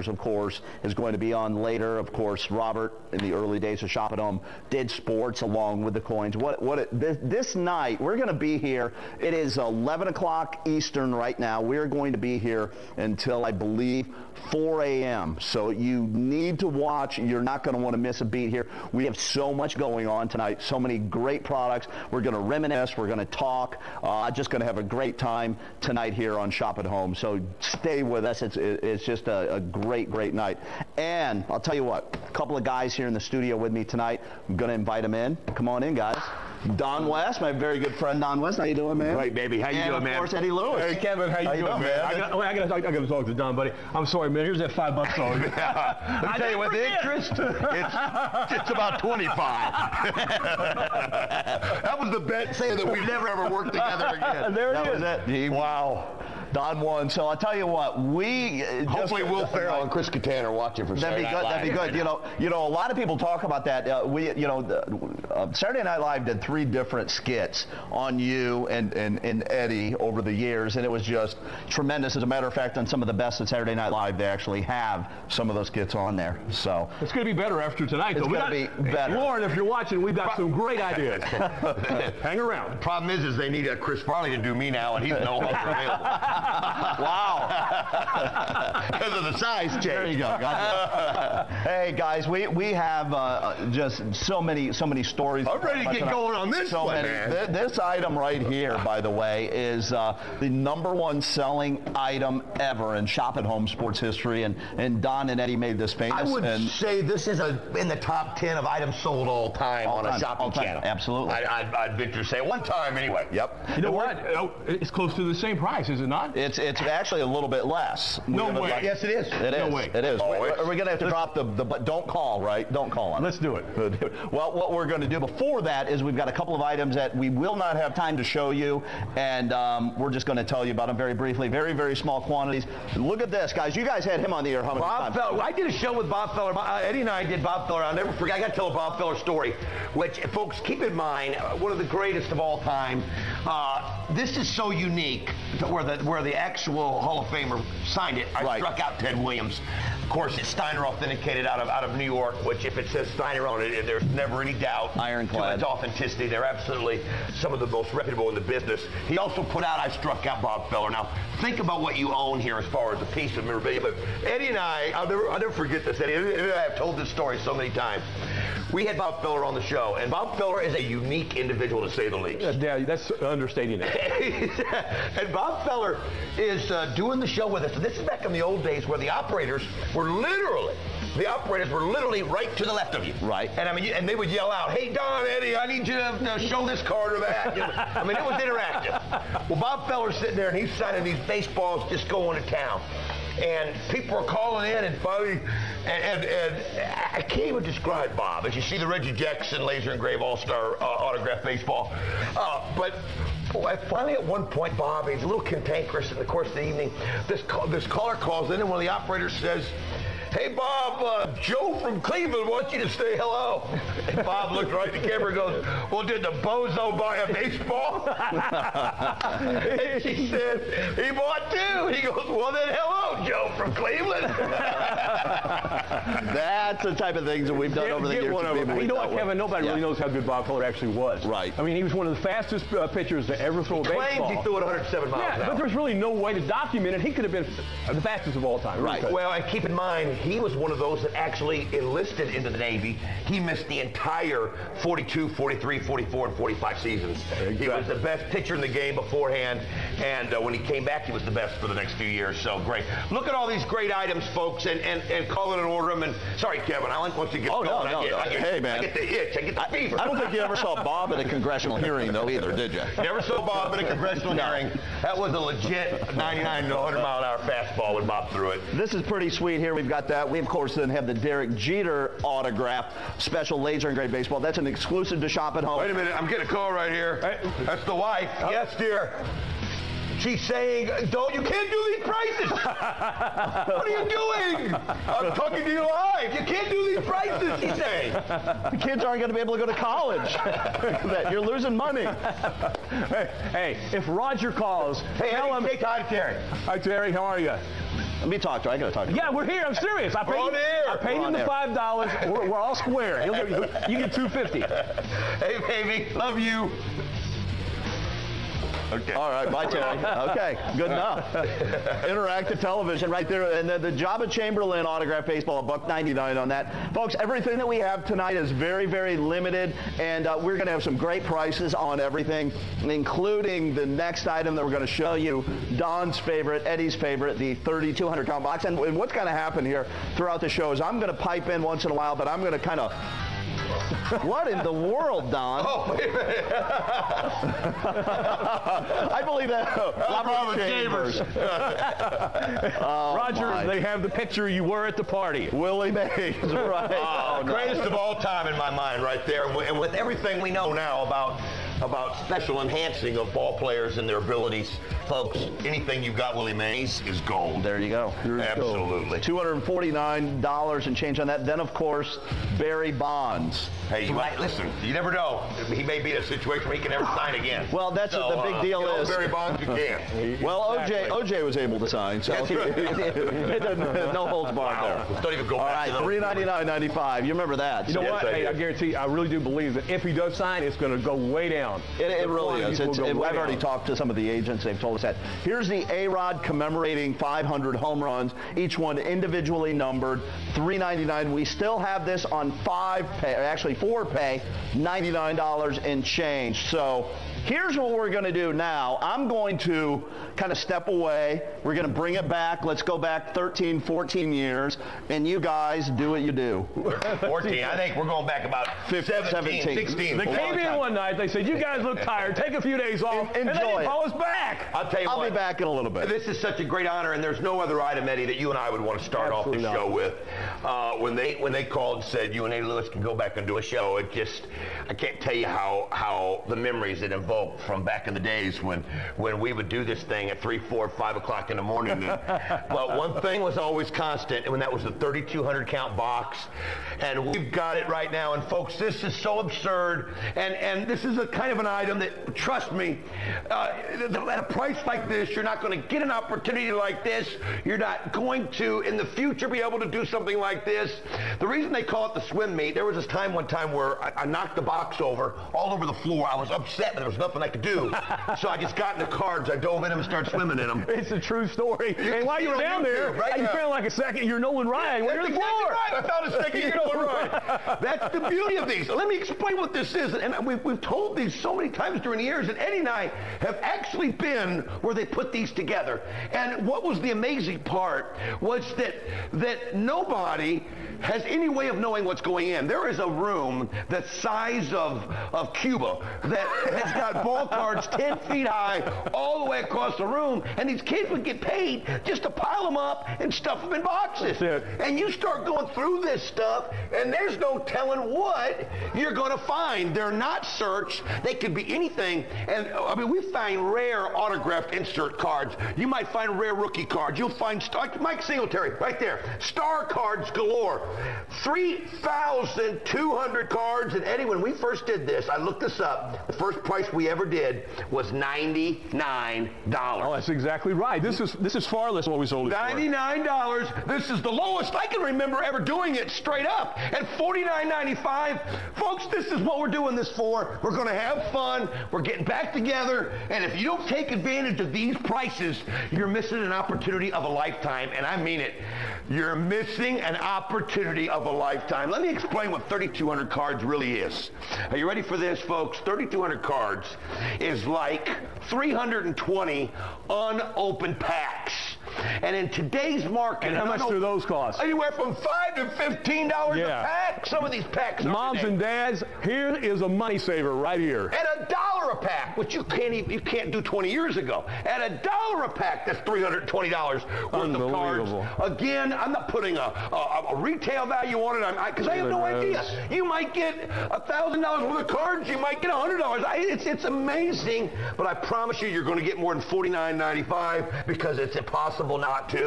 of course, is going to be on later. Of course, Robert, in the early days of Shop at Home, did sports along with the coins. This night, we're going to be here. It is 11 o'clock Eastern right now. We're going to be here until, I believe, 4 a.m. So you need to watch. You're not going to want to miss a beat here. We have so much going on tonight, so many great products. We're going to reminisce. We're going to talk. Just going to have a great time tonight here on Shop at Home. So stay with us. It's just a great night. And I'll tell you what, a couple of guys here in the studio with me tonight. I'm going to invite them in. Come on in, guys. Don West, my very good friend Don West. How you doing, man? Great, baby. How you doing, man? And of course, Eddie Lewis. Hey, Kevin. How you doing, man? I got to talk to Don, buddy. I'm sorry, man. Here's that $5 on you. Let me tell you what, the interest, it's about 25. That was the bet saying that we'd never ever work together again. There That was it. Wow. Don won. So I'll tell you what, hopefully Will Ferrell and Chris Kattan are watching from Saturday Night Live. That'd be good. You know, a lot of people talk about that. Saturday Night Live did 3 different skits on you and Eddie over the years, and it was just tremendous. As a matter of fact, on some of the best at Saturday Night Live, they actually have some of those skits on there. So it's going to be better after tonight. It's going to be better. Lauren, if you're watching, we've got some great ideas. Hang around. The problem is they need Chris Farley to do me now, and he's no longer available. Wow. Because of the size change. There you go. Hey, guys, we have just so many stories. I'm ready to get going on this one, man. This item right here, by the way, is the #1 selling item ever in Shop at Home sports history, and Don and Eddie made this famous. I would say this is in the top 10 of items sold all time on a shopping channel. Absolutely. I'd venture to say one time anyway. Yep. You know what? It's close to the same price, is it not? It's actually a little bit less. No way. Yes, it is. It is. No way. It is. Oh, We're going to have to drop the don't call, right? Don't call on. Let's do it. Well, what we're going to do before that is we've got a couple of items that we will not have time to show you, and we're just going to tell you about them very briefly. Very, very small quantities. Look at this, guys. You guys had him on the air how many times? Bob Feller. I did a show with Bob Feller. Eddie and I did Bob Feller. I'll never forget. I got to tell a Bob Feller story, which, folks, keep in mind, one of the greatest of all time. This is so unique where the actual Hall of Famer signed it. I struck out Ted Williams. Of course, it's Steiner authenticated out of New York, which if it says Steiner on it, there's never any doubt Ironclad. to its authenticity. They're absolutely some of the most reputable in the business. He also put out I struck out Bob Feller. Now, think about what you own here as far as a piece of memorabilia. But Eddie and I'll never forget this, Eddie. I've told this story so many times. We had Bob Feller on the show, and Bob Feller is a unique individual, to say the least. Yeah, that's understating it. And Bob Feller is doing the show with us. And this is back in the old days where the operators were literally right to the left of you. Right. And I mean, and they would yell out, "Hey, Don, Eddie, I need you to show this card or that." You know, I mean, it was interactive. Well, Bob Feller's sitting there and he's signing these baseballs, just going to town. And people are calling in, and finally, and I can't even describe Bob. As you see the Reggie Jackson laser engraved All-Star autograph baseball. But finally, at one point, Bob, he's a little cantankerous in the course of the evening. This caller calls in, and one of the operators says, "Hey, Bob, Joe from Cleveland wants you to say hello." And Bob looked right at the camera and goes, "Well, did the bozo buy a baseball?" And she said, "He bought 2." He goes, "Well, then hello, Joe from Cleveland." That's the type of things that we've done over the years. You know what, Kevin? Nobody really knows how good Bob Feller actually was. Right. I mean, he was one of the fastest pitchers to ever throw a baseball. Claims he threw it 107 miles an hour. But there's really no way to document it. He could have been the fastest of all time. Right. Well, and keep in mind, he was one of those that actually enlisted into the Navy. He missed the entire 42, 43, 44, and 45 seasons. Exactly. He was the best pitcher in the game beforehand, and when he came back, he was the best for the next few years. So great. Look at all these great items, folks, and call it and order them. And sorry, Kevin, I want to get going. Hey, man. I get the itch. I get the fever. I don't think you ever saw Bob at a congressional hearing, though, either, did you? Never saw Bob at a congressional hearing. That was a legit 99 to 100 mile an hour fastball when Bob threw it. This is pretty sweet here. We've got that. We, of course, then have the Derek Jeter autograph, special laser engraved baseball. That's an exclusive to Shop at Home. Wait a minute. I'm getting a call right here. That's the wife. Yes, dear. She's saying, you can't do these prices. What are you doing? I'm talking to you live. You can't do these prices, she's saying. The kids aren't going to be able to go to college. You're losing money. Hey, if Roger calls, hey, tell him. Say hi to Terry. Hi, Terry. How are you? Let me talk to her. I got to talk to her. Yeah, we're here. I'm serious. I paid him the $5. We're all square. You get $2.50. Hey, baby. Love you. Okay. All right, bye, Terry. Okay, good enough. Interactive television right there, and the Jabba Chamberlain autographed baseball, $1.99 on that. Folks, everything that we have tonight is very, very limited, and we're going to have some great prices on everything, including the next item that we're going to show you, Don's favorite, Eddie's favorite, the 3,200 count box. And what's going to happen here throughout the show is I'm going to pipe in once in a while, but I'm going to kind of... What in the world, Don? Oh, wait a minute. I believe that. Robert Chambers. Roger, they have the picture you were at the party. Willie Mays, right. Oh, greatest of all time in my mind right there. And with everything we know now about special enhancing of ball players and their abilities, folks, anything you've got Willie Mays is gold. There you go. Absolutely. $249 and change on that. Then, of course, Barry Bonds. Hey, you might listen. You never know. He may be in a situation where he can never sign again. Well, that's what the big deal is. Barry Bonds, you can. Well, exactly. OJ was able to sign, so no holds barred there. Don't even go back to All right, $399.95. You remember that? You know what? Hey, I guarantee you, I really do believe that if he does sign, it's going to go way down. It really is. I've already talked to some of the agents. They've told us that. Here's the A-Rod commemorating 500 home runs, each one individually numbered, $399. We still have this on 4-pay, $99 and change. So here's what we're going to do now. I'm going to kind of step away. We're going to bring it back. Let's go back 13, 14 years, and you guys do what you do. 14. I think we're going back about 17, 16. They came in one night. They said, you guys look tired. Take a few days off. And they didn't call us back. I'll tell you I'll be back in a little bit. This is such a great honor, and there's no other item, Eddie, that you and I would want to start off the show with. When they called and said you and Eddie Lewis can go back and do a show, I can't tell you how the memories it invoked from back in the days when we would do this thing at 3, 4, 5 o'clock in the morning. But one thing was always constant, and that was the 3,200 count box. And we've got it right now. And folks, this is so absurd. And this is a kind of an item that, trust me, at a price like this, you're not going to get an opportunity like this. You're not going to, in the future, be able to do something like this. The reason they call it the swim meet, there was this one time where I knocked the box over, all over the floor. I was upset, but there was nothing I could do. So I just got in the cards, I dove in them and started swimming in them. It's a true story. And while you were down there, you felt like a second, you're Nolan Ryan. You're on the floor. Right. I found a second, you're Nolan Ryan. That's the beauty of these. Let me explain what this is. And we've told these so many times during the years, and Eddie and I have actually been where they put these together. And what was the amazing part was that nobody has any way of knowing what's going in. There is a room the size of Cuba that has got ball cards 10 feet high all the way across the room, and these kids would get paid just to pile them up and stuff them in boxes. And you start going through this stuff, and there's no telling what you're going to find. They're not searched. They could be anything. And I mean, we find rare autographed insert cards. You might find rare rookie cards. You'll find Mike Singletary right there. Star cards galore. 3,200 cards. And Eddie, when we first did this, I looked this up. The first price we ever did was $99. Oh, that's exactly right. This is far less than what we sold it for. $99. This is the lowest I can remember ever doing it straight up. At $49.95, folks, this is what we're doing this for. We're going to have fun. We're getting back together. And if you don't take advantage of these prices, you're missing an opportunity of a lifetime. And I mean it. You're missing an opportunity of a lifetime. Let me explain what 3,200 cards really is. Are you ready for this, folks? 3,200 cards is like 320 unopened packs. And in today's market, and how much do those cost? Anywhere from $5 to $15 a pack. Some of these packs are moms and dads, here is a money saver right here. At $1 a pack, which you can't do 20 years ago. At $1 a pack, that's $320 worth of cards. Again, I'm not putting a retail value on it because I have no idea. You might get $1,000 worth of cards. You might get $100. It's amazing, but I promise you're going to get more than $49.95 because it's impossible not to.